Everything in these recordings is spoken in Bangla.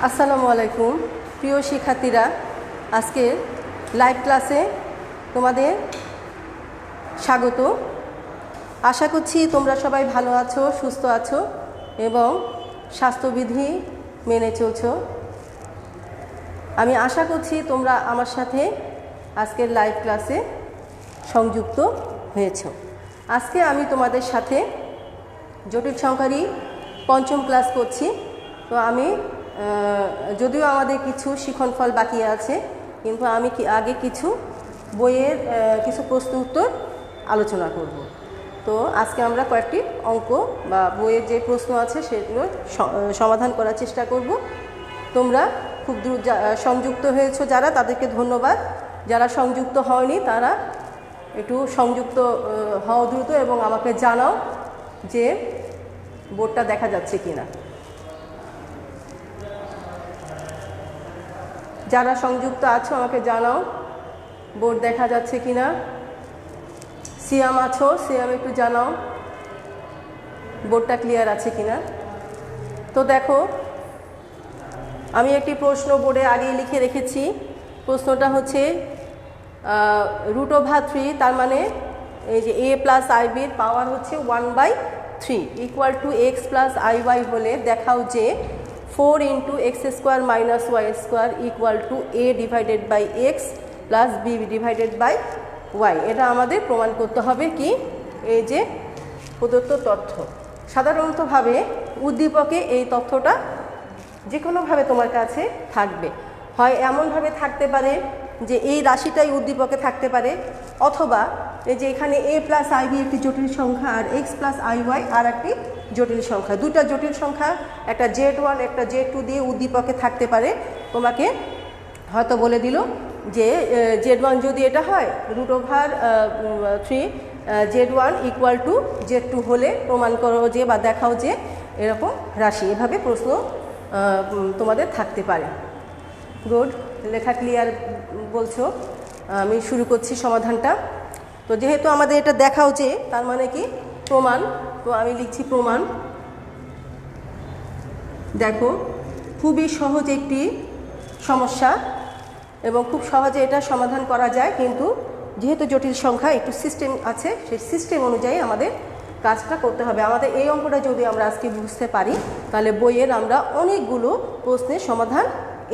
আসসালামু আলাইকুম প্রিয় শিক্ষার্থীরা, আজকে লাইভ ক্লাসে তোমাদের স্বাগত। আশা করছি তোমরা সবাই ভালো আছো, সুস্থ আছো এবং স্বাস্থ্যবিধি মেনে চলছো। আমি আশা করছি তোমরা আমার সাথে আজকের লাইভ ক্লাসে সংযুক্ত হয়েছো। আজকে আমি তোমাদের সাথে জটিল সংখ্যারই পঞ্চম ক্লাস করছি। তো আমি যদিও আমাদের কিছু শিক্ষণফল বাকি আছে, কিন্তু আমি আগে কিছু বইয়ের কিছু প্রশ্ন উত্তর আলোচনা করব। তো আজকে আমরা কয়েকটি অঙ্ক বা বইয়ের যে প্রশ্ন আছে সেগুলো সমাধান করার চেষ্টা করব। তোমরা খুব দ্রুত সংযুক্ত হয়েছো যারা, তাদেরকে ধন্যবাদ। যারা সংযুক্ত হয়নি তারা একটু সংযুক্ত হও দ্রুত এবং আমাকে জানাও যে বোর্ডটা দেখা যাচ্ছে কিনা। যারা সংযুক্ত আছো আমাকে জানাও বোর্ড দেখা যাচ্ছে কিনা। সিয়াম আছো, সিয়াম একটু জানাও বোর্ডটা ক্লিয়ার আছে কিনা। তো দেখো, আমি একটি প্রশ্ন বোর্ডে আগেই লিখে রেখেছি। প্রশ্নটা হচ্ছে √3, তার মানে এই যে a প্লাস আইবির পাওয়ার হচ্ছে 1/3 equal to x plus iy হলে দেখাও যে 4 × x² - y² equal to a divided by x plus b divided by y। এটা আমাদের প্রমাণ করতে হবে কি এই যে প্রদত্ত তথ্য। সাধারণতভাবে উদ্দীপকে এই তথ্যটা যে কোনোভাবে তোমার কাছে থাকবে, হয় এমনভাবে থাকতে পারে যে এই রাশিটাই উদ্দীপকে থাকতে পারে, অথবা এই যে এখানে a প্লাস আইবি একটি জটিল সংখ্যা আর x প্লাস iy আর একটি জটিল সংখ্যা, দুইটা জটিল সংখ্যা একটা z1 একটা z2 দিয়ে উদ্দীপকে থাকতে পারে। তোমাকে হয়তো বলে দিল যে z1 যদি এটা হয় √3 z1 ইকুয়াল টু z2 হলে প্রমাণ করো যে বা দেখাও যে এরকম রাশি। এভাবে প্রশ্ন তোমাদের থাকতে পারে। গুড, লেখা ক্লিয়ার বলছো। আমি শুরু করছি সমাধানটা। তো যেহেতু আমাদের এটা দেখাও যে, তার মানে কি প্রমাণ, তো আমি লিখছি প্রমাণ। দেখো, খুবই সহজ একটি সমস্যা এবং খুব সহজে এটা সমাধান করা যায়, কিন্তু যেহেতু জটিল সংখ্যা একটু সিস্টেম আছে, সেই সিস্টেম অনুযায়ী আমাদের কাজটা করতে হবে। আমাদের এই অঙ্কটা যদি আমরা আজকে বুঝতে পারি তাহলে বইয়ের আমরা অনেকগুলো প্রশ্নের সমাধান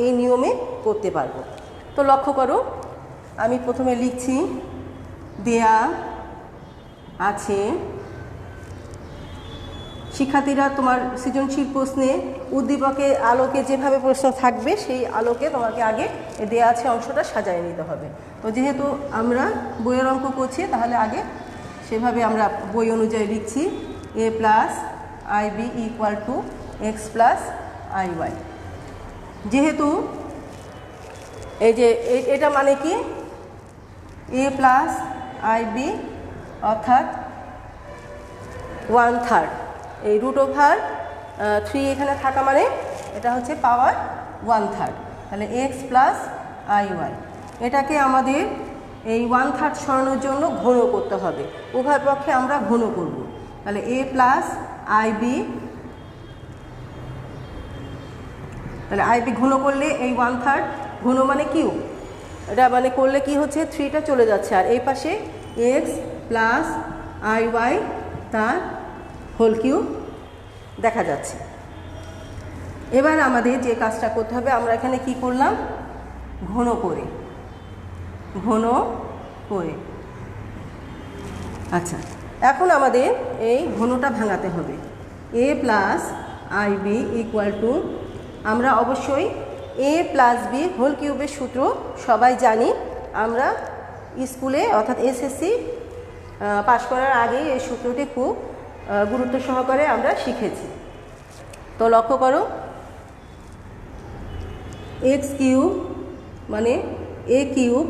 এই নিয়মে করতে পারবো। তো লক্ষ্য করো, আমি প্রথমে লিখছি দেয়া আছে। শিক্ষার্থীরা তোমার সৃজনশীল প্রশ্নে উদ্দীপকে আলোকে যেভাবে প্রশ্ন থাকবে সেই আলোকে তোমাকে আগে দেয়া আছে অংশটা সাজায় নিতে হবে। তো যেহেতু আমরা বইয়ের অঙ্ক করছি তাহলে আগে সেভাবে আমরা বই অনুযায়ী লিখছি a plus i b equal to x plus iy। যেহেতু এই যে এটা মানে কি a প্লাস আইবি অর্থাৎ 1/3, এই √3 এখানে থাকা মানে এটা হচ্ছে পাওয়ার 1/3, তাহলে x প্লাস iy। এটাকে আমাদের এই 1/3 সরানোর জন্য ঘন করতে হবে, উভয় পক্ষে আমরা ঘন করব। তাহলে a প্লাস আইবি, তাহলে আইবি ঘন করলে এই 1/3 ঘন মানে কিউ, এটা মানে করলে কি হচ্ছে 3টা চলে যাচ্ছে, আর এই পাশে x প্লাস iy তার হোল কিউব দেখা যাচ্ছে। এবার আমাদের যে কাজটা করতে হবে, আমরা এখানে কি করলাম ঘন করে, আচ্ছা এখন আমাদের এই ঘনটা ভাঙাতে হবে। a plus i b equal to, আমরা অবশ্যই a প্লাস বি হোল কিউবের সূত্র সবাই জানি, আমরা স্কুলে অর্থাৎ এসএসসি পাশ করার আগেই এই সূত্রটি খুব গুরুত্ব সহকারে আমরা শিখেছি। তো লক্ষ্য করো, x কিউব মানে a cube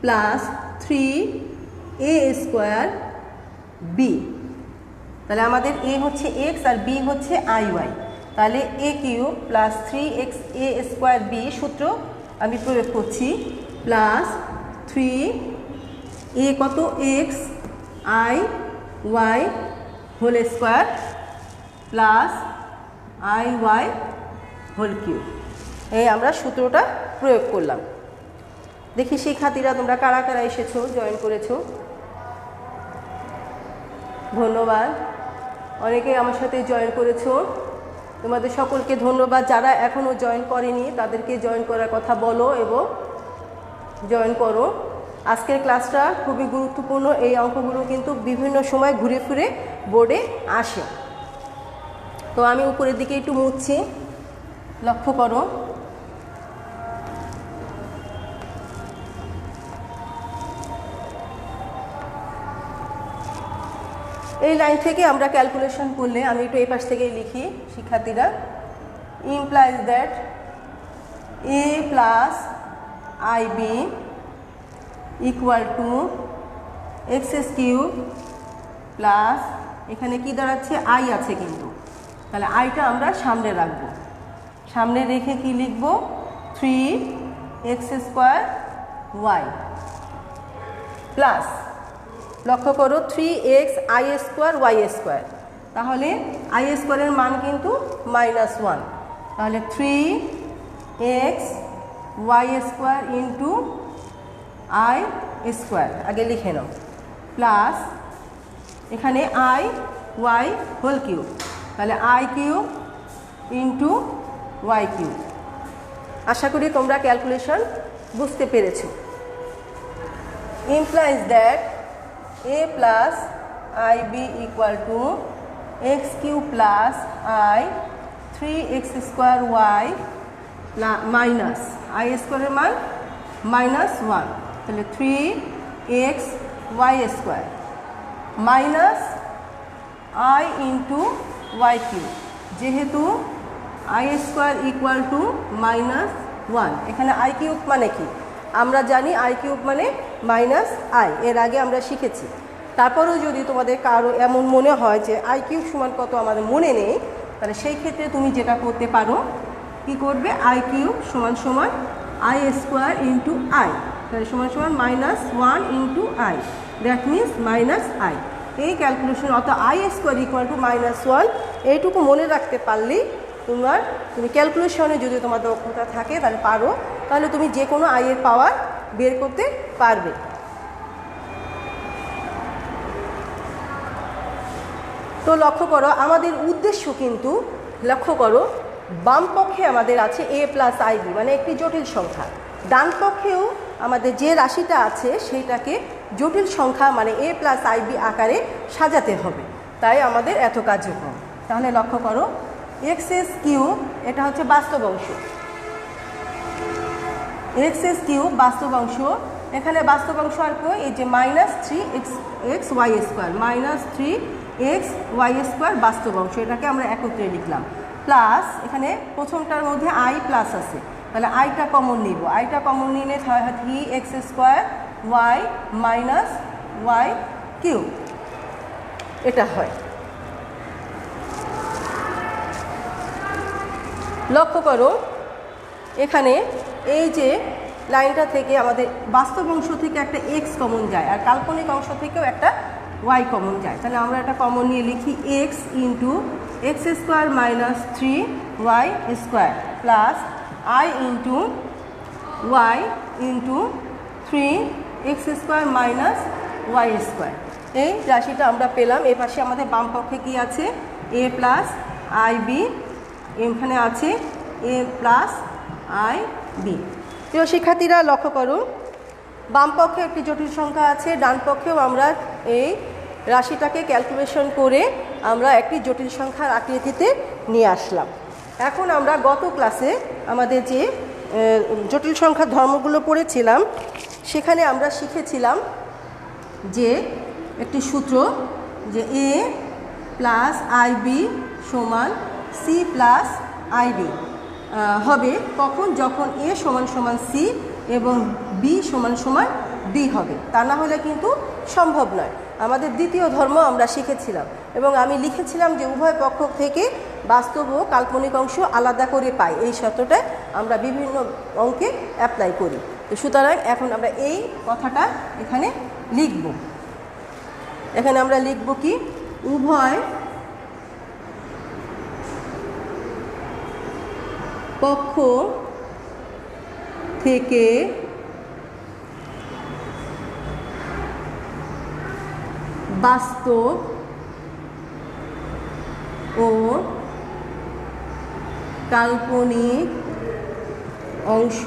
plus 3a² b, তাহলে আমাদের a হচ্ছে x আর b হচ্ছে iy, তাহলে a cube plus 3xa² b সূত্র আমি প্রয়োগ করছি, প্লাস 3a কত x iy whole square plus iy whole cube. এই আমরা সূত্রটা প্রয়োগ করলাম। দেখি শিক্ষার্থীরা তোমরা কারা কারা এসেছো, জয়েন করেছো, ধন্যবাদ। অনেকেই আমার সাথে জয়েন করেছো, তোমাদের সকলকে ধন্যবাদ। যারা এখনও জয়েন করেনি তাদেরকে জয়েন করার কথা বলো এবং জয়েন করো। আজকের ক্লাসটা খুবই গুরুত্বপূর্ণ। এই অঙ্কগুলো কিন্তু বিভিন্ন সময় ঘুরে ফিরে বোর্ডে আসে। তো আমি উপরের দিকে একটু মুছছি, লক্ষ্য করো। এই লাইন থেকে আমরা ক্যালকুলেশন করলে, আমি একটু এই পাশ থেকেই লিখি শিক্ষার্থীরা, implies that a plus i b equal to x cube plus, এখানে কি দাঁড়াচ্ছে, আই আছে কিন্তু, তাহলে আইটা আমরা সামনে রাখবো। সামনে রেখে কি লিখব, 3x² y প্লাস, লক্ষ্য করো 3xi² y², তাহলে i² এর মান কিন্তু -1, তাহলে 3xy² ইন্টু i² আগে লিখে নাও, প্লাস এখানে i হোল কিউব, তাহলে i³ ইন্টু y³। আশা করি তোমরা ক্যালকুলেশন বুঝতে পেরেছো। implies that a plus ib equal to x³ plus i 3x² y minus i² এর মান -1, তাহলে 3xy² minus i into y³, যেহেতু i² ইকুয়াল টু -1, এখানে i³ মানে কি আমরা জানি, i³ মানে -i, এর আগে আমরা শিখেছি। তারপরেও যদি তোমাদের কারো এমন মনে হয় যে i³ সমান কত আমাদের মনে নেই, তাহলে সেই ক্ষেত্রে তুমি যেটা করতে পারো, কি করবে, i³ সমান সমান i² ইন্টু i, তাহলে সমান সমান -1 into i, that means -i। এই ক্যালকুলেশন অত i² ইকুয়াল টু -1 এইটুকু মনে রাখতে পারলেই তুমি ক্যালকুলেশনে যদি তোমার দক্ষতা থাকে তাহলে পারো, তাহলে তুমি যে কোনো i এর পাওয়ার বের করতে পারবে। তো লক্ষ্য করো আমাদের উদ্দেশ্য কিন্তু, লক্ষ্য করো বাম পক্ষে আমাদের আছে a প্লাস আইবি মানে একটি জটিল সংখ্যা, ডান পক্ষেও আমাদের যে রাশিটা আছে সেইটাকে জটিল সংখ্যা মানে a প্লাস আইবি আকারে সাজাতে হবে, তাই আমাদের এত কার্যক্রম। তাহলে লক্ষ্য করো x³ এটা হচ্ছে বাস্তব অংশ, x³ বাস্তব অংশ, এখানে বাস্তব অংশ আর কই, এই যে -3xy² -3xy² বাস্তব অংশ, এটাকে আমরা একত্রে লিখলাম, প্লাস এখানে প্রথমটার মধ্যে i প্লাস আছে, তাহলে আইটা কমন নিব, আইটা কমন নিলে 3x² y y³ এটা হয়। লক্ষ্য করো এখানে এই যে লাইনটা থেকে আমাদের বাস্তব অংশ থেকে একটা x কমন যায় আর কাল্পনিক অংশ থেকেও একটা y কমন যায়, তাহলে আমরা একটা কমন নিয়ে লিখি x into x² -3y² plus i into y into 3x² -y²। এই রাশিটা আমরা পেলাম। এ পাশে আমাদের বাম পক্ষে কি আছে, a প্লাস আইবি, এখানে আছে a প্লাস আইবি। প্রিয় শিক্ষার্থীরা লক্ষ্য করুন, বাম পক্ষে একটি জটিল সংখ্যা আছে, ডান পক্ষেও আমরা এই রাশিটাকে ক্যালকুলেশন করে আমরা একটি জটিল সংখ্যার আকৃতিতে নিয়ে আসলাম। এখন আমরা গত ক্লাসে আমাদের যে জটিল সংখ্যার ধর্মগুলো পড়েছিলাম সেখানে আমরা শিখেছিলাম যে একটি সূত্র, যে a প্লাস আইবি সমান সি প্লাস আইডি হবে কখন, যখন a সমান সমান সি এবং বি সমান সমান ডি হবে, তা না হলে কিন্তু সম্ভব নয়। আমাদের দ্বিতীয় ধর্ম আমরা শিখেছিলাম এবং আমি লিখেছিলাম যে উভয় পক্ষ থেকে বাস্তব ও কাল্পনিক অংশ আলাদা করে পাই, এই শর্তটা আমরা বিভিন্ন অঙ্কে অ্যাপ্লাই করি। তো সুতরাং এখন আমরা এই কথাটা এখানে লিখব। এখানে আমরা লিখব কি, উভয় পক্ষ থেকে বাস্তব ও কাল্পনিক অংশ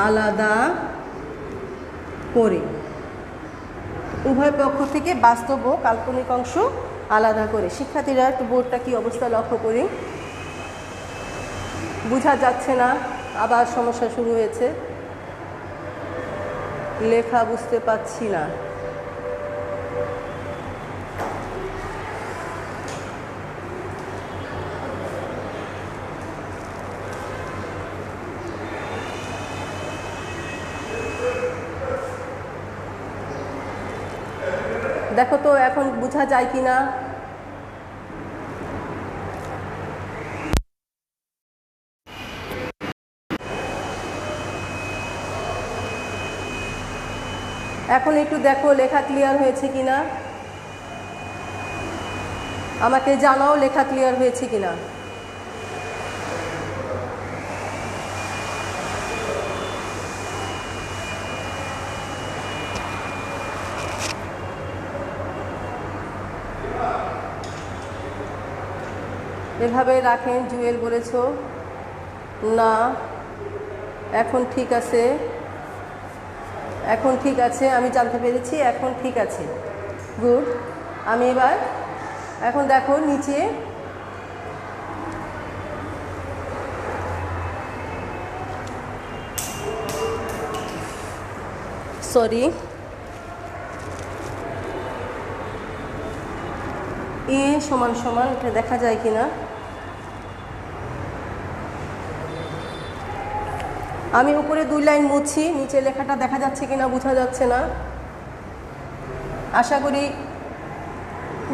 আলাদা করে, উভয় পক্ষ থেকে বাস্তব ও কাল্পনিক অংশ আলাদা করে। শিক্ষার্থীরা একটু বোর্ডটা কি অবস্থা লক্ষ্য করি। বোঝা যাচ্ছে না, আবার সমস্যা শুরু হয়েছে, লেখা বুঝতে পাচ্ছি না। দেখো তো এখন বোঝা যায় কি না। এখন একটু দেখো লেখা ক্লিয়ার হয়েছে কিনা, আমাকে জানাও লেখা ক্লিয়ার হয়েছে কিনা। এভাবে রাখেন, জুয়েল বলেছ না। এখন ঠিক আছে, এখন ঠিক আছে, আমি জানতে পেরেছি, এখন ঠিক আছে, গুড। আমি এবার এখন দেখো নিচে সরি এ সমান সমান, এটা দেখা যায় কিনা। আমি উপরে 2 লাইন মুছছি, নিচে লেখাটা দেখা যাচ্ছে কিনা বোঝা যাচ্ছে না। আশা করি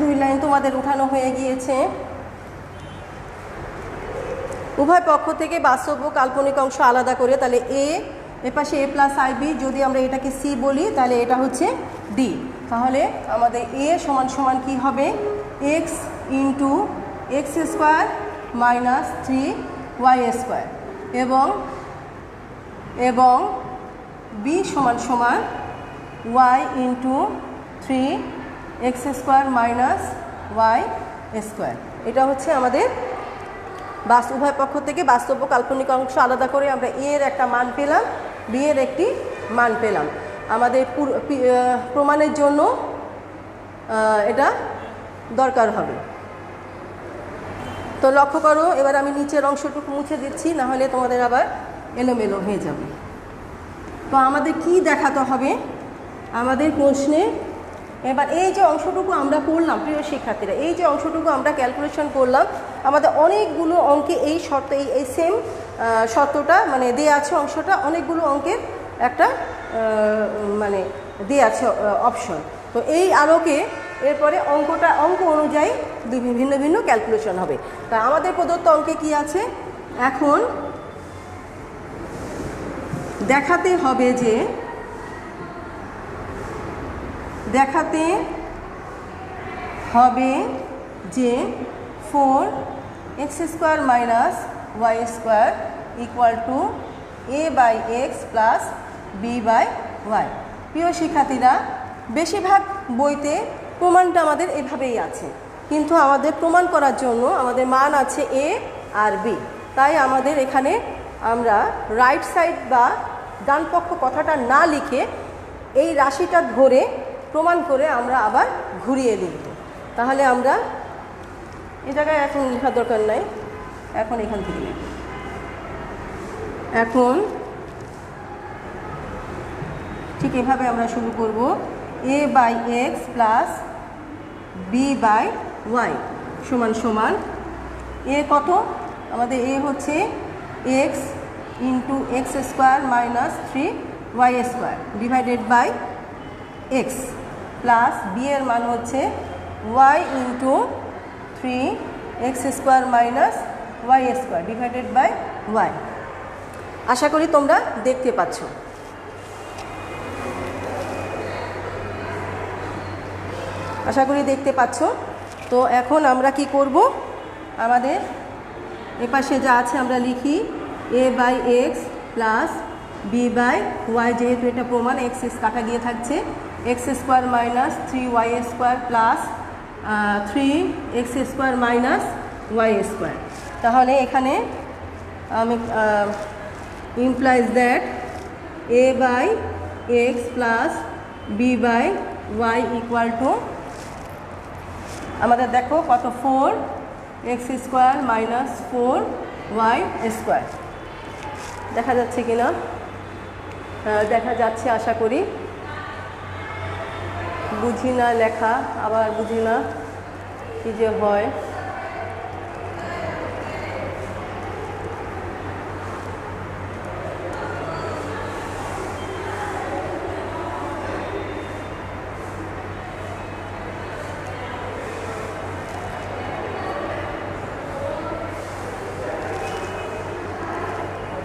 2 লাইন তোমাদের উঠানো হয়ে গিয়েছে। উভয় পক্ষ থেকে বাস্তব ও কাল্পনিক অংশ আলাদা করে, তাহলে এপাশে a প্লাস আইবি, যদি আমরা এটাকে সি বলি তাহলে এটা হচ্ছে ডি। তাহলে আমাদের এ সমান সমান কী হবে, x into x square minus 3y square, এবং বি সমান সমান y into 3x square minus y square. এটা হচ্ছে আমাদের উভয় পক্ষ থেকে বাস্তব ও কাল্পনিক অংশ আলাদা করে আমরা এর একটা মান পেলাম, বি এর একটি মান পেলাম। আমাদের প্রমাণের জন্য এটা দরকার হবে। তো লক্ষ্য করো, এবার আমি নিচের অংশটুকু মুছে দিচ্ছি, না হলে তোমাদের আবার এলোমেলো হয়ে যাবে। তো আমাদের কি দেখাতে হবে আমাদের প্রশ্নে, এবার এই যে অংশটুকু আমরা করলাম প্রিয় শিক্ষার্থীরা, এই যে অংশটুকু আমরা ক্যালকুলেশন করলাম, আমাদের অনেকগুলো অঙ্কে এই শর্ত, এই সেম শর্তটা মানে দেওয়া আছে, অংশটা অনেকগুলো অঙ্কের একটা মানে দেওয়া আছে অপশন। তো এই আলোকে এরপরে অঙ্ক অনুযায়ী ভিন্ন ভিন্ন ক্যালকুলেশন হবে। তা আমাদের প্রদত্ত অঙ্কে কি আছে, এখন দেখাতে হবে যে 4x square minus y square equal two a/x plus b/y। প্রিয় শিক্ষার্থীরা, বেশিরভাগ বইতে প্রমাণটা আমাদের এভাবেই আছে, কিন্তু আমাদের প্রমাণ করার জন্য আমাদের মান আছে a আর b। তাই আমাদের এখানে আমরা রাইট সাইড বা ডান পক্ষ কথাটা না লিখে এই রাশিটা ধরে প্রমাণ করে আমরা আবার ঘুরিয়ে লিখব। তাহলে আমরা এই জায়গায় এখন লেখার দরকার নাই, এখন এখান থেকে লিখব। এখন ঠিক এভাবে আমরা শুরু করব, a/x প্লাস b/y সমান সমান এ কত, আমাদের এ হচ্ছে x into x square minus 3y square divided by x plus b এর মান হচ্ছে y into 3x square minus y square divided by y। আশা করি তোমরা দেখতে পাচ্ছ। তো এখন আমরা কি করব, আমাদের এ পাশে যা আছে আমরা লিখি a by x plus b by y, যেহেতু এটা প্রমাণ এক্স কাটা গিয়ে থাকছে, x square minus 3y square plus 3x square minus y square. তাহলে এখানে আমি implies that a by x plus b by y equal to আমাদের দেখো কত 4x square minus 4y square. দেখা যাচ্ছে কিনা? দেখা যাচ্ছে আশা করি। বুঝি না লেখা, আবার বুঝি না কি যে হয়।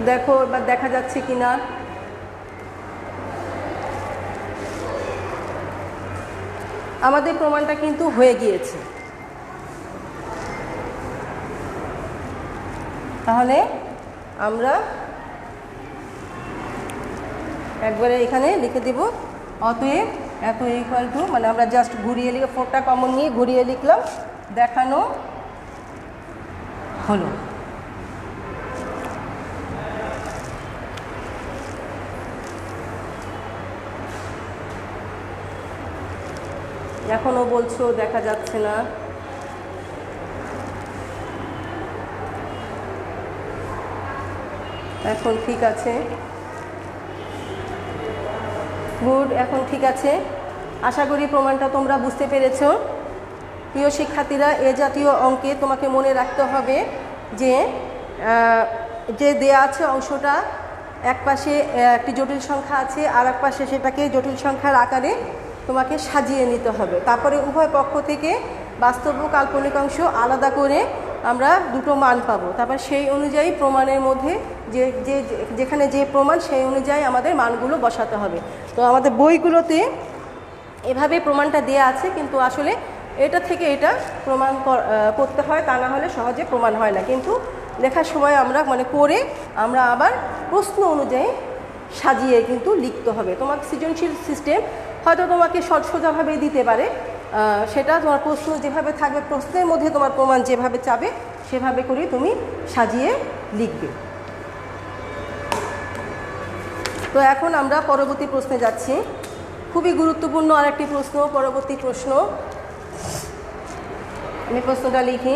দেখো এবার দেখা যাচ্ছে কিনা। আমাদের প্রমাণটা কিন্তু হয়ে গিয়েছে। তাহলে আমরা একবারে এখানে লিখে দেব অতএব এত ইকুয়াল টু, মানে আমরা জাস্ট ঘুরিয়ে লিখে 4টা কমন নিয়ে ঘুরিয়ে লিখলাম, দেখানো হলো। এখনো বলছো দেখা যাচ্ছে না। এখন ঠিক আছে, গুড, এখন ঠিক আছে। আশা করি প্রমাণটা তোমরা বুঝতে পেরেছো। প্রিয় শিক্ষার্থীরা, এ জাতীয় অঙ্কে তোমাকে মনে রাখতে হবে যে যে দেয়া আছে অংশটা এক পাশে একটি জটিল সংখ্যা আছে, আর এক পাশে সেটাকে জটিল সংখ্যার আকারে তোমাকে সাজিয়ে নিতে হবে। তারপরে উভয় পক্ষ থেকে বাস্তব ও কাল্পনিক অংশ আলাদা করে আমরা দুটো মান পাবো। তারপর সেই অনুযায়ী প্রমাণের মধ্যে যেখানে যে প্রমাণ সেই অনুযায়ী আমাদের মানগুলো বসাতে হবে। তো আমাদের বইগুলোতে এভাবে প্রমাণটা দেয়া আছে, কিন্তু আসলে এটা থেকে এটা প্রমাণ করতে হয়, তা না হলে সহজে প্রমাণ হয় না। কিন্তু লেখার সময় আমরা করে আমরা আবার প্রশ্ন অনুযায়ী সাজিয়ে কিন্তু লিখতে হবে। তোমার সৃজনশীল সিস্টেম হয়তো তোমাকে সোজাভাবে দিতে পারে, সেটা তোমার প্রশ্ন যেভাবে থাকবে, প্রশ্নের মধ্যে তোমার প্রমাণ যেভাবে চাবে সেভাবে করে তুমি সাজিয়ে লিখবে। তো এখন আমরা পরবর্তী প্রশ্নে যাচ্ছি। খুবই গুরুত্বপূর্ণ আরেকটি প্রশ্ন, পরবর্তী প্রশ্ন। আমি প্রশ্নটা লিখি।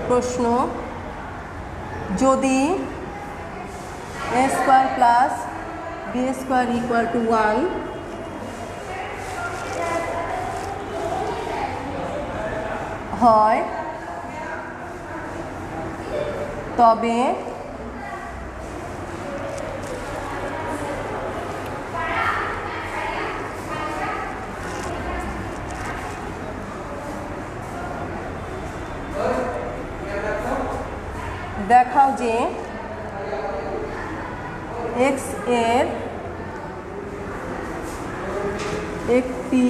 প্রশ্ন: যদি a square plus B square equal to 1 হয়, তবে দেখাও যে x এর একটি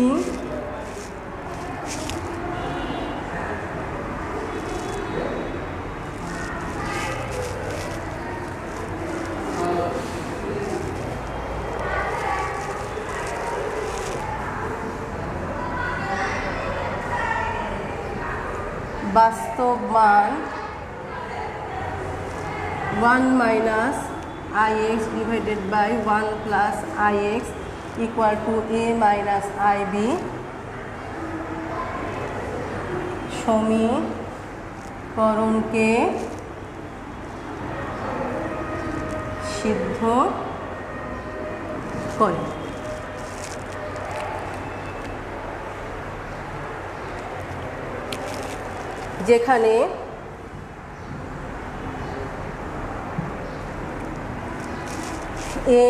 বাস্তব মান 1 minus ix divided by 1 plus ix equal to a minus ib সমীকরণকে সিদ্ধ করে। যেখানে a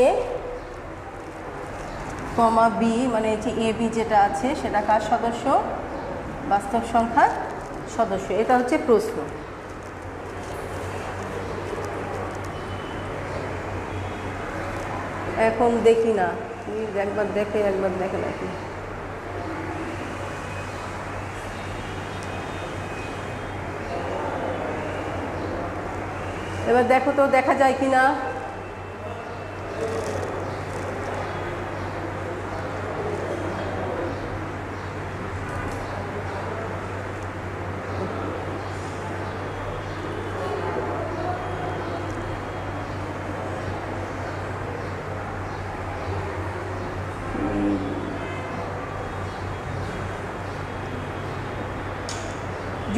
কমা বি, মানে যে এ বি যেটা আছে সেটা কার সদস্য? বাস্তব সংখ্যার সদস্য। এটা হচ্ছে প্রশ্ন। এখন দেখি না, একবার দেখে নাকি। এবার দেখো তো দেখা যায় কি না।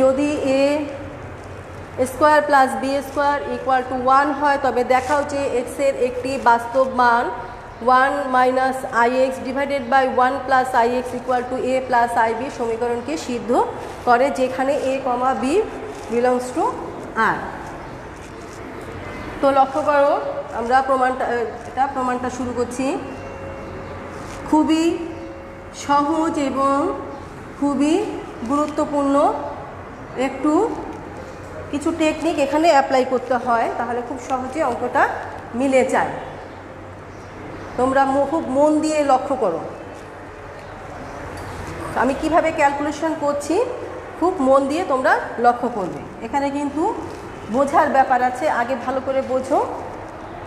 যদি A square plus B square equal to 1 হয় তবে দেখাও যে এক্সের একটি বাস্তব মান 1 minus I x divided by 1 plus i x equal to a plus I b সমীকরণকে সিদ্ধ করে, যেখানে a comma b belongs to R. তো লক্ষ্য করো, আমরা প্রমাণটা শুরু করছি। খুবই সহজ এবং খুবই গুরুত্বপূর্ণ একটু কিছু টেকনিক এখানে অ্যাপ্লাই করতে হয়, তাহলে খুব সহজে অঙ্কটা মিলে যায়। তোমরা খুব মন দিয়ে লক্ষ্য করো আমি কিভাবে ক্যালকুলেশন করছি, খুব মন দিয়ে তোমরা লক্ষ্য করবে। এখানে কিন্তু বোঝার ব্যাপার আছে, আগে ভালো করে বোঝো,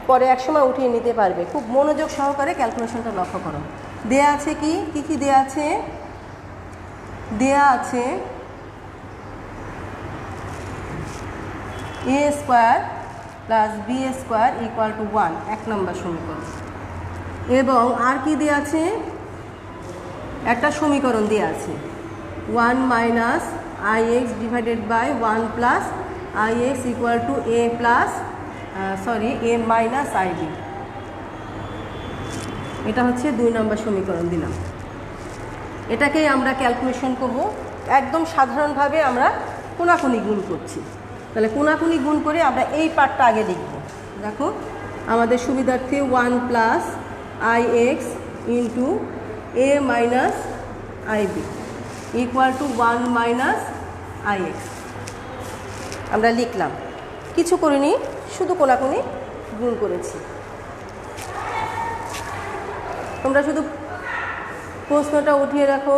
পরে একসময় উঠিয়ে নিতে পারবে। খুব মনোযোগ সহকারে ক্যালকুলেশনটা লক্ষ্য করো। দেয়া আছে কি দেয়া আছে? দেয়া আছে এ square plus B square equal to 1, 1 নম্বর সমীকরণ। এবং আর কি দেয়া আছে? একটা সমীকরণ দেয়া আছে 1 minus I x divided by 1 plus i x equal to a plus a minus I b. এটা হচ্ছে 2 নম্বর সমীকরণ দিলাম। এটাকেই আমরা ক্যালকুলেশন করব। একদম সাধারণভাবে আমরা কোনাকুনি গুণ করছি। তাহলে কোনাকুনি গুণ করে আমরা এই পার্টটা আগে লিখব। দেখো আমাদের সুবিধার্থে 1 plus i x into a minus I b equal to 1 minus I x আমরা লিখলাম। কিছু করিনি, শুধু কোনাকুনি গুণ করেছি। তোমরা শুধু প্রশ্নটা উঠিয়ে রাখো,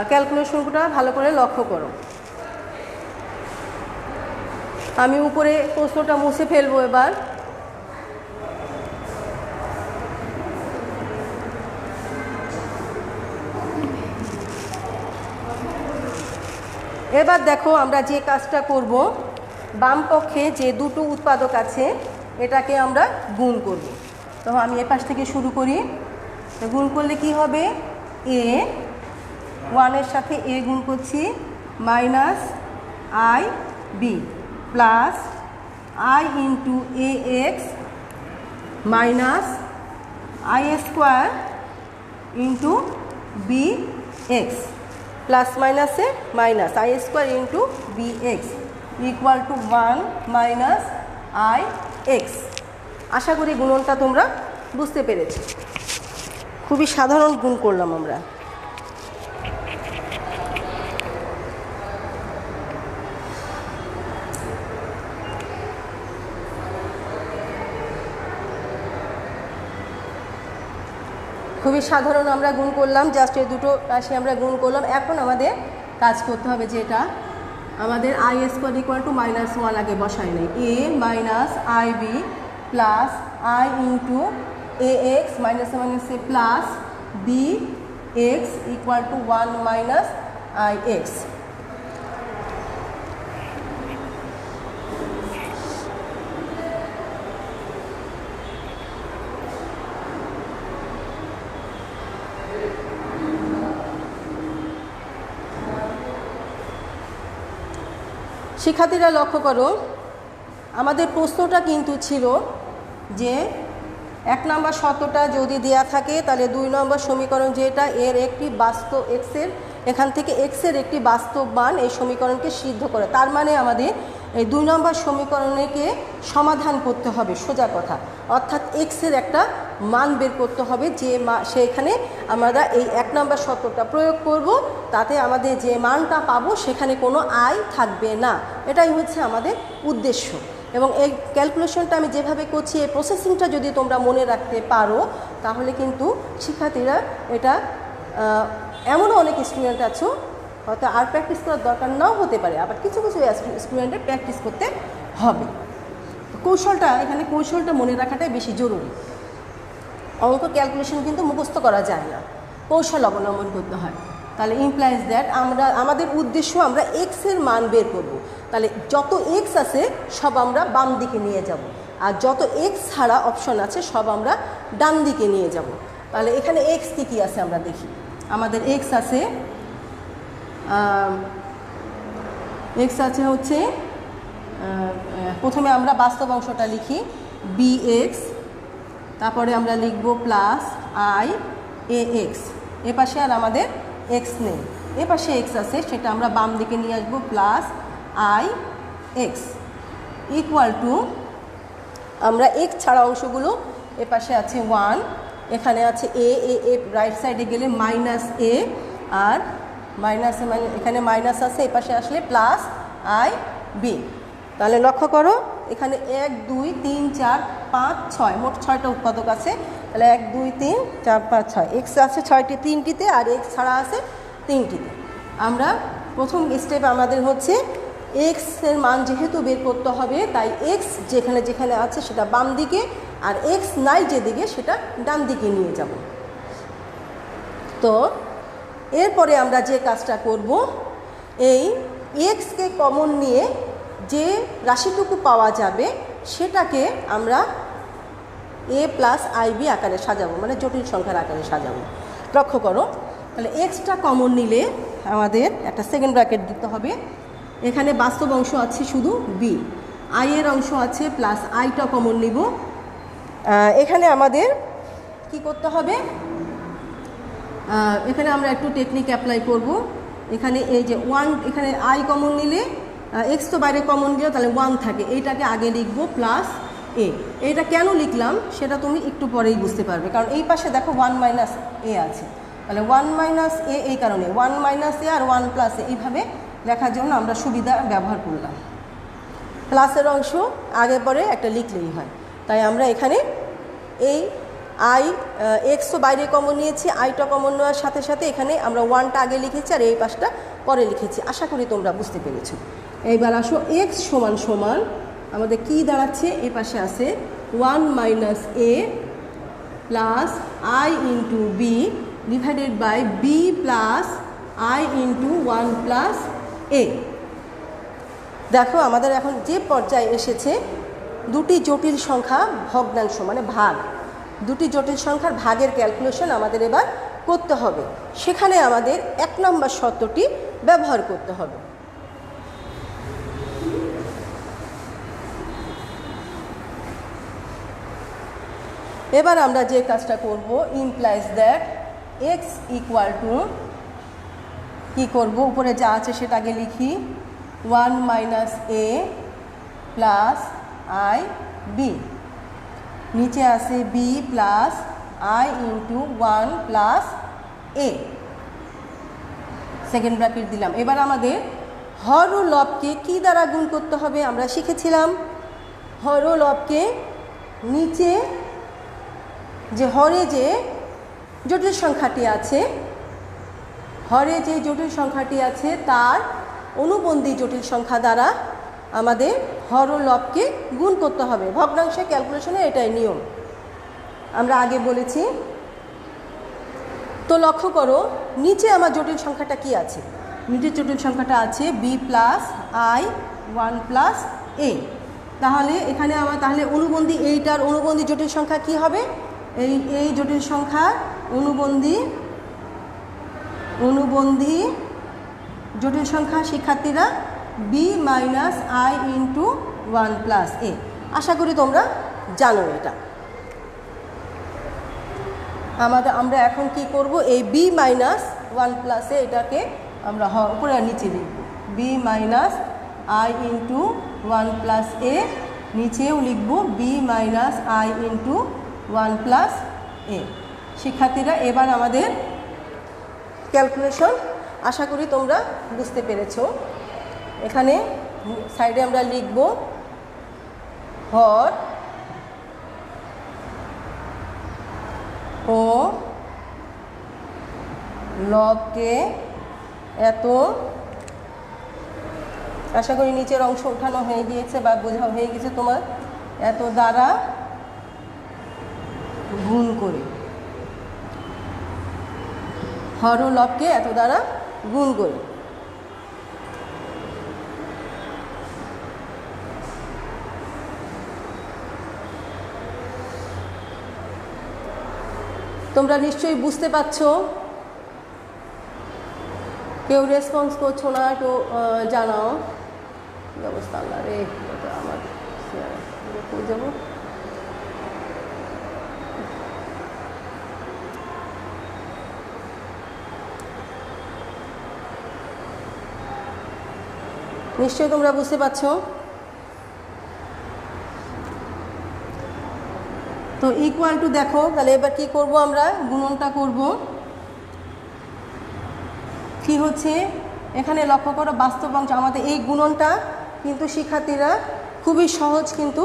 ক্যালকুলেশনটা ভালো করে লক্ষ্য করো। আমি উপরে প্রশ্নটা মুছে ফেলবো এবার। এবার দেখো আমরা যে কাজটা করব, বাম পক্ষে যে দুটো উৎপাদক আছে এটাকে আমরা গুণ করব। তো আমি এ পাশ থেকে শুরু করি। তো গুণ করলে কি হবে? এ 1 সাথে এ গুণ করছি minus I B plus I into A X minus I square into B X plus মাইনাসে minus I square into B X equal to 1 minus I X. আশা করি গুণনটা তোমরা বুঝতে পেরেছো। খুবই সাধারণ গুণ করলাম আমরা। খুবই সাধারণ আমরা গুণ করলাম, জাস্ট এই দুটো রাশি আমরা গুণ করলাম। এখন আমাদের কাজ করতে হবে, যেটা আমাদের আই স্কোয়ার ইকুয়াল টু -1 আগে বসাই নেই, A minus I B plus I into A X মাইনাসে মাইনাসে plus B X equal to 1 minus I X. শিক্ষার্থীরা লক্ষ্য করো, আমাদের প্রশ্নটা কিন্তু ছিল যে 1 নম্বর শর্তটা যদি দেয়া থাকে তাহলে 2 নম্বর সমীকরণ যেটা এর একটি বাস্তব এক্সের, এখান থেকে এক্সের একটি বাস্তব মান এই সমীকরণকে সিদ্ধ করে। তার মানে আমাদের এই 2 নম্বর সমীকরণকে সমাধান করতে হবে, সোজা কথা। অর্থাৎ এক্সের একটা মান বের করতে হবে, যে সেখানে আমরা এই 1 নম্বর শর্তটা প্রয়োগ করব, তাতে আমাদের যে মানটা পাবো সেখানে কোনো আই থাকবে না। এটাই হচ্ছে আমাদের উদ্দেশ্য। এবং এই ক্যালকুলেশনটা আমি যেভাবে করছি, এই প্রসেসিংটা যদি তোমরা মনে রাখতে পারো তাহলে কিন্তু শিক্ষার্থীরা এটা, এমনও অনেক স্টুডেন্ট আছো হয়তো আর প্র্যাকটিস করার দরকার নাও হতে পারে, আবার কিছু কিছু স্টুডেন্টের প্র্যাকটিস করতে হবে। এখানে কৌশলটা মনে রাখাটাই বেশি জরুরি। অঙ্ক ক্যালকুলেশন কিন্তু মুখস্থ করা যায় না, কৌশল অবলম্বন করতে হয়। তাহলে ইমপ্লাইজ দ্যাট আমাদের উদ্দেশ্য আমরা এক্সের মান বের করব। তাহলে যত এক্স আছে সব আমরা বাম দিকে নিয়ে যাব, আর যত এক্স ছাড়া অপশন আছে সব আমরা ডান দিকে নিয়ে যাব। তাহলে এখানে এক্স কী আছে আমরা দেখি। আমাদের এক্স আছে হচ্ছে প্রথমে আমরা বাস্তব অংশটা লিখি বি এক্স, তারপরে আমরা লিখব প্লাস আই এ এক্স। এ পাশে আর আমাদের এক্স নেই, এ পাশে এক্স আছে, সেটা আমরা বাম দিকে নিয়ে আসবো plus i x equal to, আমরা এক্স ছাড়া অংশগুলো এ পাশে আছে 1, এখানে আছে এ রাইট সাইডে গেলে মাইনাস এ, আর মাইনাসে এখানে মাইনাস আছে, এ পাশে আসলে প্লাস আই বি। তাহলে লক্ষ্য করো এখানে 1 2 3 4 5 6 মোট 6টা উৎপাদক আছে। তাহলে 1 2 3 4 5 6 এক্স আছে 6টি, 3টিতে, আর এক্স ছাড়া আছে 3টিতে। আমরা প্রথম স্টেপ আমাদের হচ্ছে এক্সের মান যেহেতু বের করতে হবে, তাই এক্স যেখানে যেখানে আছে সেটা বাম দিকে, আর এক্স নাই যেদিকে সেটা ডান দিকে নিয়ে যাব। তো এরপরে আমরা যে কাজটা করব, এই এক্সকে কমন নিয়ে যে রাশিটুকু পাওয়া যাবে সেটাকে আমরা এ প্লাস আইবি আকারে সাজাবো, মানে জটিল সংখ্যার আকারে সাজাবো। লক্ষ্য করো, তাহলে এক্সটা কমন নিলে আমাদের একটা সেকেন্ড ব্র্যাকেট দিতে হবে। এখানে বাস্তব অংশ আছে শুধু বি, আই এর অংশ আছে প্লাস আইটা কমন নিব। এখানে আমাদের কি করতে হবে, এখানে আমরা একটু টেকনিক অ্যাপ্লাই করব। এখানে এই যে 1, এখানে আই কমন নিলে এক্স তো বাইরে কমন দিলে তাহলে 1 থাকে, এইটাকে আগে লিখব প্লাস এ। এইটা কেন লিখলাম সেটা তুমি একটু পরেই বুঝতে পারবে, কারণ এই পাশে দেখো 1 মাইনাস এ আছে। তাহলে 1 মাইনাস এ এই কারণে 1 মাইনাস এ আর 1 প্লাস এ, এইভাবে লেখার জন্য আমরা সুবিধা ব্যবহার করলাম। প্লাসের অংশ আগে পরে একটা লিখলেই হয়। তাই আমরা এখানে এই আই এক্স তো বাইরে কমন নিয়েছি, আইটা কমন নেওয়ার সাথে সাথে এখানে আমরা 1টা আগে লিখেছি আর এই পাশটা পরে লিখেছি। আশা করি তোমরা বুঝতে পেরেছো। এইবার আসো এক্স সমান সমান আমাদের কি দাঁড়াচ্ছে, এ পাশে আছে 1 minus A plus I into B divided by B plus I into 1 plus A. দেখো আমাদের এখন যে পর্যায়ে এসেছে, দুটি জটিল সংখ্যা ভগ্নাংশ মানে ভাগ, দুটি জটিল সংখ্যার ভাগের ক্যালকুলেশন আমাদের এবার করতে হবে। সেখানে আমাদের 1 নম্বর শর্তটি ব্যবহার করতে হবে। এবার আমরা যে কাজটা করব, implies that X equal to কী করবো, উপরে যা আছে সেটা আগে লিখি 1 minus A plus I B, নিচে আছে B plus I into 1 plus A, second bracket দিলাম। এবার আমাদের হর ও লবকে কী দ্বারা গুণ করতে হবে আমরা শিখেছিলাম। হর ও লবকে নিচে যে হরে যে জটিল সংখ্যাটি আছে, হরে যে জটিল সংখ্যাটি আছে তার অনুবন্ধী জটিল সংখ্যা দ্বারা আমাদের হর ও লবকে গুণ করতে হবে। ভগ্নাংশে ক্যালকুলেশনে এটাই নিয়ম, আমরা আগে বলেছি। তো লক্ষ্য করো নিচে আমার জটিল সংখ্যাটা কি আছে, নিচের জটিল সংখ্যাটা আছে বি প্লাস আই 1 প্লাস এ। তাহলে এখানে আমার অনুবন্ধী এইটার অনুবন্ধী জটিল সংখ্যা কি হবে, এই জটিল সংখ্যার অনুবন্ধী জটিল সংখ্যা শিক্ষার্থীরা B minus I into 1 plus A. আশা করি তোমরা জানো এটা। আমরা এখন কি করব, এই বি মাইনাস 1 প্লাস এ এটাকে আমরা উপরে আর নিচে লিখব B minus I into 1 plus A, নিচেও লিখব B minus I into 1 plus A. শিক্ষার্থীরা এবার আমাদের ক্যালকুলেশন আশা করি তোমরা বুঝতে পেরেছ। এখানে সাইডে আমরা লিখব হর ও লবকে এত আশা করি নিচের অংশ উঠানো হয়ে গিয়েছে বা বোঝা হয়ে গেছে তোমার। এত দ্বারা গুণ করে, হর ও লবকে এত দ্বারা গুণ করে। তোমরা নিশ্চয়ই বুঝতে পারছো, কেউ রেসপন্স করছো না, একটু জানাও কি অবস্থা। না রে আমার কই যাবো, নিশ্চয়ই তোমরা বুঝতে পারছো। তো ইকুয়াল টু দেখো, তাহলে এবার কি করব, আমরা গুণনটা করব। কি হচ্ছে এখানে লক্ষ্য করো, বাস্তব অংশ আমাদের এই গুণনটা কিন্তু শিক্ষার্থীরা খুবই সহজ, কিন্তু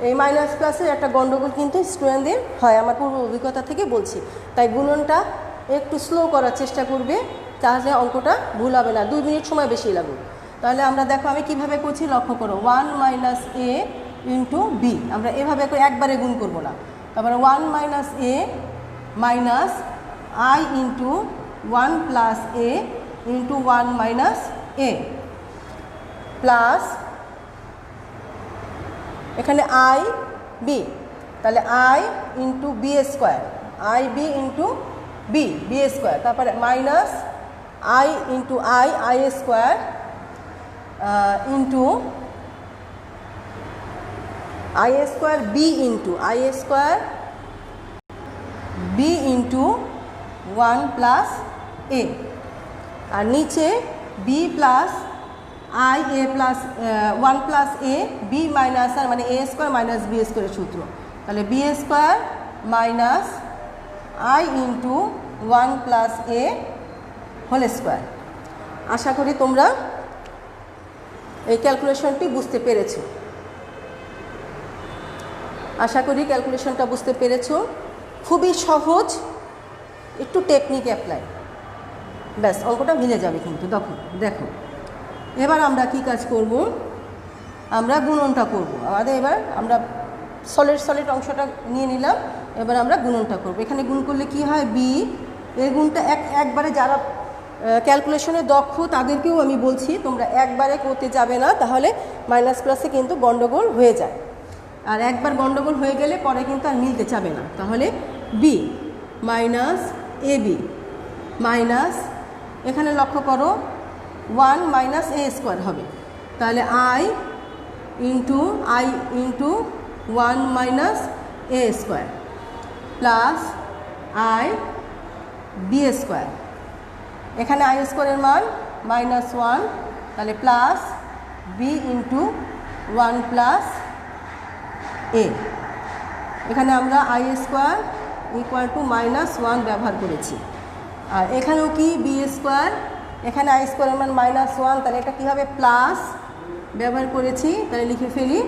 এই মাইনাস প্লাসের একটা গণ্ডগোল কিন্তু স্টুডেন্টদের হয়, আমার পূর্ব অভিজ্ঞতা থেকে বলছি। তাই গুণনটা একটু স্লো করার চেষ্টা করবে, তাহলে অঙ্কটা ভুল হবে না, 2 মিনিট সময় বেশি লাগবে। তাহলে আমরা দেখো আমি কিভাবে করছি, লক্ষ্য করো 1 মাইনাস এ ইন্টু বি, আমরা এভাবে করে একবারে গুণ করব না। তারপরে 1 minus A minus I into 1 plus A into 1 minus A plus এখানে আই বি, তাহলে I into B square, I B into B, B square, তারপরে minus I into I square into I square B into I square B into 1 plus A, আর নিচে B plus I A plus 1 plus A B minus আর মানে এ স্কোয়ার মাইনাস বি স্কোয়ারের সূত্র, তাহলে B square minus I into 1 plus A whole square. আশা করি তোমরা এই ক্যালকুলেশনটি বুঝতে পেরেছো, আশা করি ক্যালকুলেশনটা বুঝতে পেরেছো। খুবই সহজ, একটু টেকনিক অ্যাপ্লাই, ব্যাস অঙ্কটা মিলে যাবে কিন্তু। দেখো এবার আমরা কি কাজ করব, আমরা গুণনটা করব। আমাদের এবার আমরা সলিড অংশটা নিয়ে নিলাম, এবার আমরা গুণনটা করব। এখানে গুণ করলে কি হয়, বি, এই গুণটা একবারে যারা ক্যালকুলেশনে দক্ষ তাদেরকেও আমি বলছি, তোমরা একবারে করতে যাবে না, তাহলে মাইনাস প্লাসে কিন্তু গণ্ডগোল হয়ে যায়, আর একবার গণ্ডগোল হয়ে গেলে পরে কিন্তু আর মিলতে চাবে না। তাহলে b minus a B minus, এখানে লক্ষ্য করো 1 মাইনাস এ স্কোয়ার হবে, তাহলে I into 1 minus a square plus I b square, এখানে আই স্কোয়ারের মান -1, তাহলে plus b into 1 plus a, এখানে আমরা আই স্কোয়ার ইকুয়াল টু -1 ব্যবহার করেছি, আর এখানেও কি বি স্কোয়ার, এখানে আই স্কোয়ারের মান -1, তাহলে এটা কী হবে, প্লাস ব্যবহার করেছি, তাহলে লিখে ফেলি।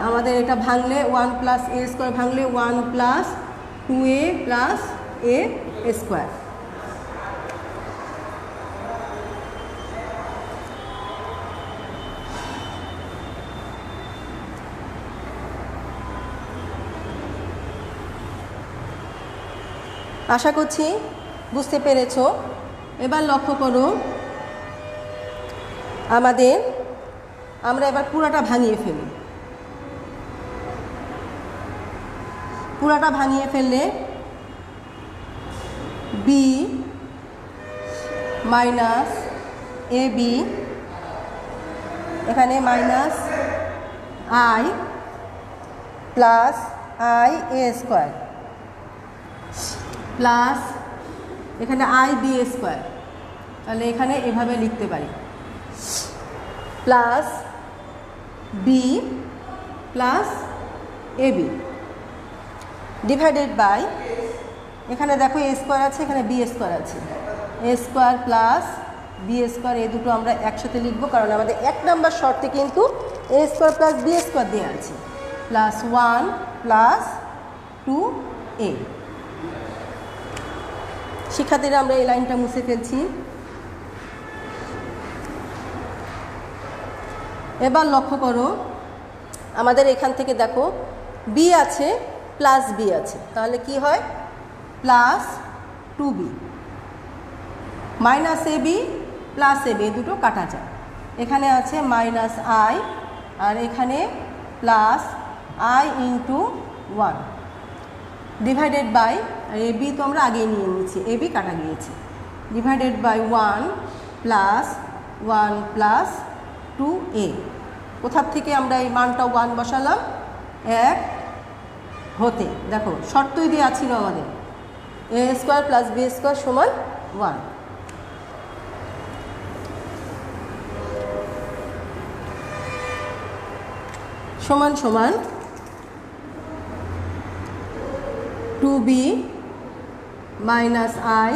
আমাদের এটা ভাঙলে 1 প্লাস এ স্কোয়ার ভাঙলে 1 প্লাস 2a প্লাস এ স্কোয়ার। আশা করছি বুঝতে পেরেছ। এবার লক্ষ্য করো, আমরা এবার পুরাটা ভাঙিয়ে ফেলি। পুরাটা ভাঙিয়ে ফেললে বি মাইনাস এ বি, এখানে minus i plus I a square plus এখানে আই বি স্কোয়ার, তাহলে এখানে এভাবে লিখতে পারি, plus b plus A b divided by, এখানে দেখো এ স্কোয়ার আছে, এখানে বি স্কোয়ার আছে, এ স্কোয়ার প্লাস বি স্কোয়ার, এই দুটো আমরা একসাথে লিখবো, কারণ আমাদের 1 নম্বর শর্তে কিন্তু এ স্কোয়ার প্লাস বি স্কোয়ার দেওয়া আছে, প্লাস 1 প্লাস 2a। শিক্ষার্থীরা আমরা এই লাইনটা মুছে ফেলছি। এবার লক্ষ্য করো আমাদের এখান থেকে দেখো বি আছে প্লাস বি আছে, তাহলে কি হয় plus 2b minus a b plus A b দুটো কাটা যায়। এখানে আছে মাইনাস আই আর এখানে plus I into 1 divided by, আর এ বি তো আমরা আগেই নিয়ে নিয়েছি, এ বি কাটা গিয়েছে, divided by 1 plus 1 plus 2a। কোথার থেকে আমরা এই মানটা 1 বসালাম, 1 হতে, দেখো শর্তই দেওয়া ছিল আমাদের a square plus B square সমান 1। সমান সমান 2b মাইনাস আই,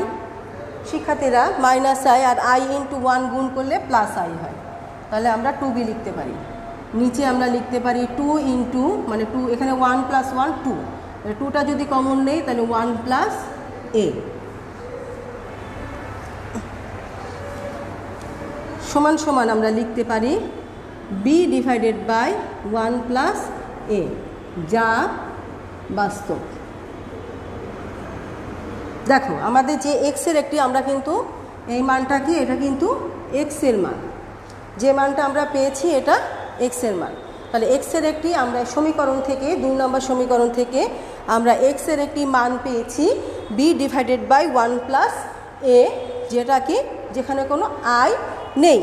শিক্ষার্থীরা মাইনাস আই আর আই ইন্টু 1 গুণ করলে প্লাস আই হয়, তাহলে আমরা 2b লিখতে পারি। নিচে আমরা লিখতে পারি 2 ইন্টু মানে 2, এখানে 1 প্লাস 1 2, 2টা যদি কমন নেই তাহলে 1 প্লাস a সমান সমান আমরা লিখতে পারি b divided by 1 plus a, যা বাস্তব। দেখো আমাদের যে এক্সের একটি, আমরা কিন্তু এই মানটা কি, এটা কিন্তু এক্সের মান, যে মানটা আমরা পেয়েছি এটা এক্সের মান। তাহলে এক্সের একটি আমরা সমীকরণ থেকে 2 নম্বর সমীকরণ থেকে আমরা এক্সের একটি মান পেয়েছি বি ডিভাইডেড বাই 1 প্লাস এ, যেটা কি যেখানে কোনো আই নেই,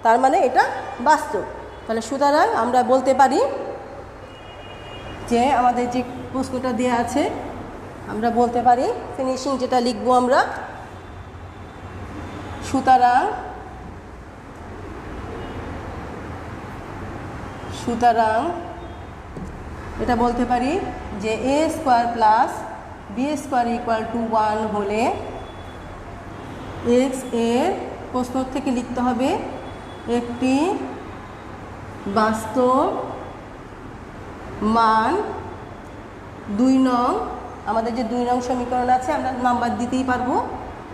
তার মানে এটা বাস্তব। তাহলে সুতরাং আমরা বলতে পারি যে আমাদের যে প্রশ্নটা দেওয়া আছে আমরা বলতে পারি ফিনিশিং যেটা লিখবো আমরা, সুতরাং এটা বলতে পারি যে a square plus B square equal to 1 হলে এক্স এর প্রশ্ন থেকে লিখতে হবে একটি বাস্তব মান 2 নং। আমাদের যে 2 নং সমীকরণ আছে আমরা নাম্বার দিতেই পারবো,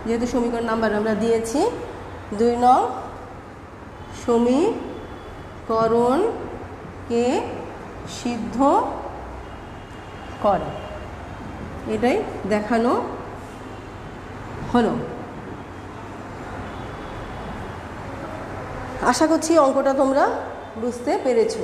যেহেতু সমীকরণ নাম্বার আমরা দিয়েছি। 2 নং সমীকরণকে সিদ্ধ করে, এটাই দেখানো হলো। আশা করছি অঙ্কটা তোমরা বুঝতে পেরেছো।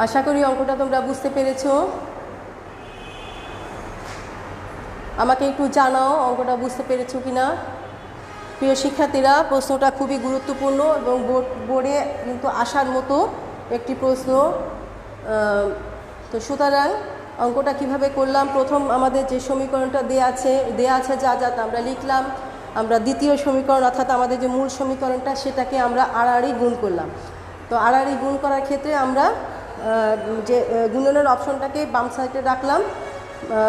আশা করি অঙ্কটা তোমরা বুঝতে পেরেছো। আমাকে একটু জানাও অঙ্কটা বুঝতে পেরেছো কিনা। প্রিয় শিক্ষার্থীরা, প্রশ্নটা খুবই গুরুত্বপূর্ণ এবং বোর্ডে কিন্তু আসার মতো একটি প্রশ্ন। তো সুতরাং অঙ্কটা কিভাবে করলাম, প্রথম আমাদের যে সমীকরণটা দেয়া আছে যা যা আমরা লিখলাম। আমরা দ্বিতীয় সমীকরণ অর্থাৎ আমাদের যে মূল সমীকরণটা সেটাকে আমরা আড়াআড়ি গুণ করলাম। তো আড়াআড়ি গুণ করার ক্ষেত্রে আমরা যে গুণনের অপশনটাকে বাম সাইডে রাখলাম,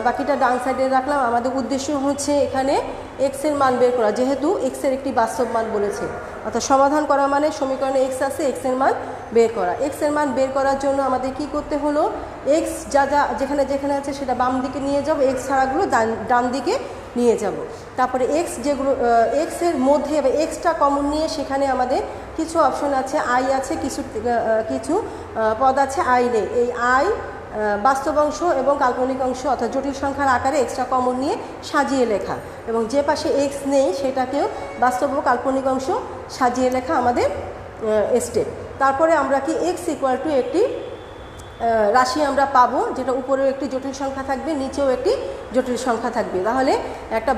বাকিটা ডান সাইডে রাখলাম। আমাদের উদ্দেশ্য হচ্ছে এখানে এক্সের মান বের করা, যেহেতু এক্সের একটি বাস্তব মান বলেছে, অর্থাৎ সমাধান করা মানে সমীকরণে এক্স আছে, এক্সের মান বের করা। এক্সের মান বের করার জন্য আমাদের কি করতে হলো, এক্স যা যা যেখানে যেখানে আছে সেটা বাম দিকে নিয়ে যাব, এক্স ছাড়াগুলো ডান দিকে নিয়ে যাব। তারপরে এক্স যেগুলো এক্সের মধ্যে এক্সটা কমন নিয়ে সেখানে আমাদের কিছু অপশন আছে, আই আছে, কিছু পদ আছে আই নেই। এই আই বাস্তব অংশ এবং কাল্পনিক অংশ অর্থাৎ জটিল সংখ্যার আকারে এক্সট্রা কমন নিয়ে সাজিয়ে লেখা, এবং যে পাশে এক্স নেই সেটাকেও বাস্তব ও কাল্পনিক অংশ সাজিয়ে লেখা আমাদের স্টেপ। তারপরে আমরা কি এক্স ইকুয়াল টু একটি রাশি আমরা পাবো, যেটা উপরেও একটি জটিল সংখ্যা থাকবে, নিচেও একটি জটিল সংখ্যা থাকবে। তাহলে একটা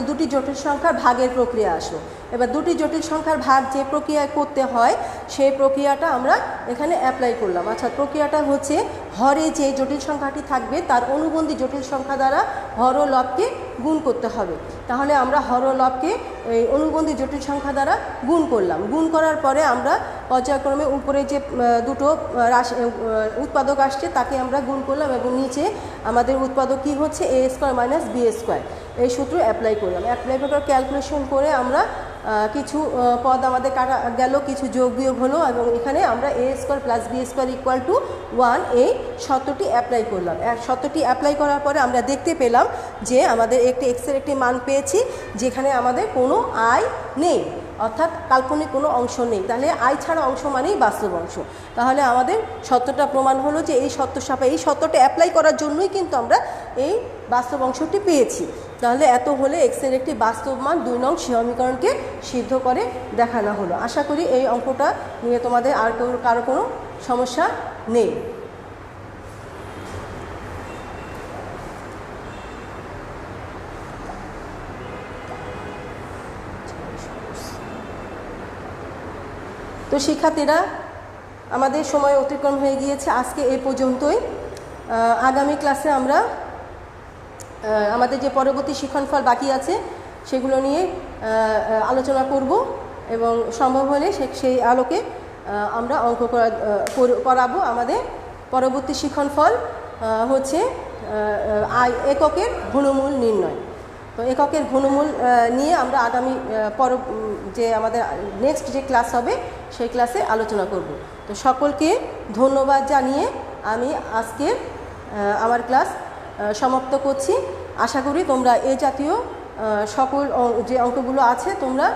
দুটি জটিল সংখ্যার ভাগের প্রক্রিয়া আসলো। এবার দুটি জটিল সংখ্যার ভাগ যে প্রক্রিয়া করতে হয় সেই প্রক্রিয়াটা আমরা এখানে অ্যাপ্লাই করলাম। আচ্ছা, প্রক্রিয়াটা হচ্ছে হরে যে জটিল সংখ্যাটি থাকবে তার অনুবন্ধী জটিল সংখ্যা দ্বারা হর ও লবকে গুণ করতে হবে। তাহলে আমরা হর ও লবকে এই অনুবন্ধী জটিল সংখ্যা দ্বারা গুণ করলাম। গুণ করার পরে আমরা পর্যায়ক্রমে উপরে যে দুটো রাশি উৎপাদক আসছে তাকে আমরা গুণ করলাম, এবং নিচে আমাদের উৎপাদক কী হচ্ছে, এ স্কোয়ার মাইনাস বি স্কোয়ার, এই সূত্র অ্যাপ্লাই করলাম। অ্যাপ্লাই করার ক্যালকুলেশন করে আমরা কিছু পদ আমাদের কাটা গেল, কিছু যোগ বিয়োগ হলো এবং এখানে আমরা a square plus B square equal to 1 এই শর্তটি অ্যাপ্লাই করলাম। শর্তটি অ্যাপ্লাই করার পরে আমরা দেখতে পেলাম যে আমাদের একটি এক্সের একটি মান পেয়েছি যেখানে আমাদের কোনো আই নেই, অর্থাৎ কাল্পনিক কোনো অংশ নেই। তাহলে আই ছাড়া অংশ মানেই বাস্তব অংশ। তাহলে আমাদের সত্যটা প্রমাণ হলো যে এই সত্যটা অ্যাপ্লাই করার জন্যই কিন্তু আমরা এই বাস্তব অংশটি পেয়েছি। তাহলে এত হলে এক্সের একটি বাস্তব মান 2 নং সমীকরণকে সিদ্ধ করে দেখানো হলো। আশা করি এই অঙ্কটা নিয়ে তোমাদের আর কারো কোনো সমস্যা নেই। তো শিক্ষার্থীরা, আমাদের সময় অতিক্রম হয়ে গিয়েছে আজকে এই পর্যন্তই। আগামী ক্লাসে আমরা আমাদের যে পরবর্তী শিক্ষণফল বাকি আছে সেগুলো নিয়ে আলোচনা করব এবং সম্ভব হলে সেই আলোকে আমরা অঙ্ক করাবো। আমাদের পরবর্তী শিক্ষণফল হচ্ছে এককের ঘনমূল নির্ণয়। তো এককের ঘনমূল নিয়ে আমরা আগামী যে আমাদের নেক্সট যে ক্লাস হবে সেই ক্লাসে আলোচনা করব। তো সকলকে ধন্যবাদ জানিয়ে আমি আজকে আমার ক্লাস সমাপ্ত করছি। আশা করি তোমরা এই জাতীয় সকল যে অঙ্কগুলো আছে তোমরা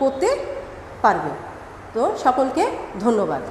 করতে পারবে। তো সকলকে ধন্যবাদ।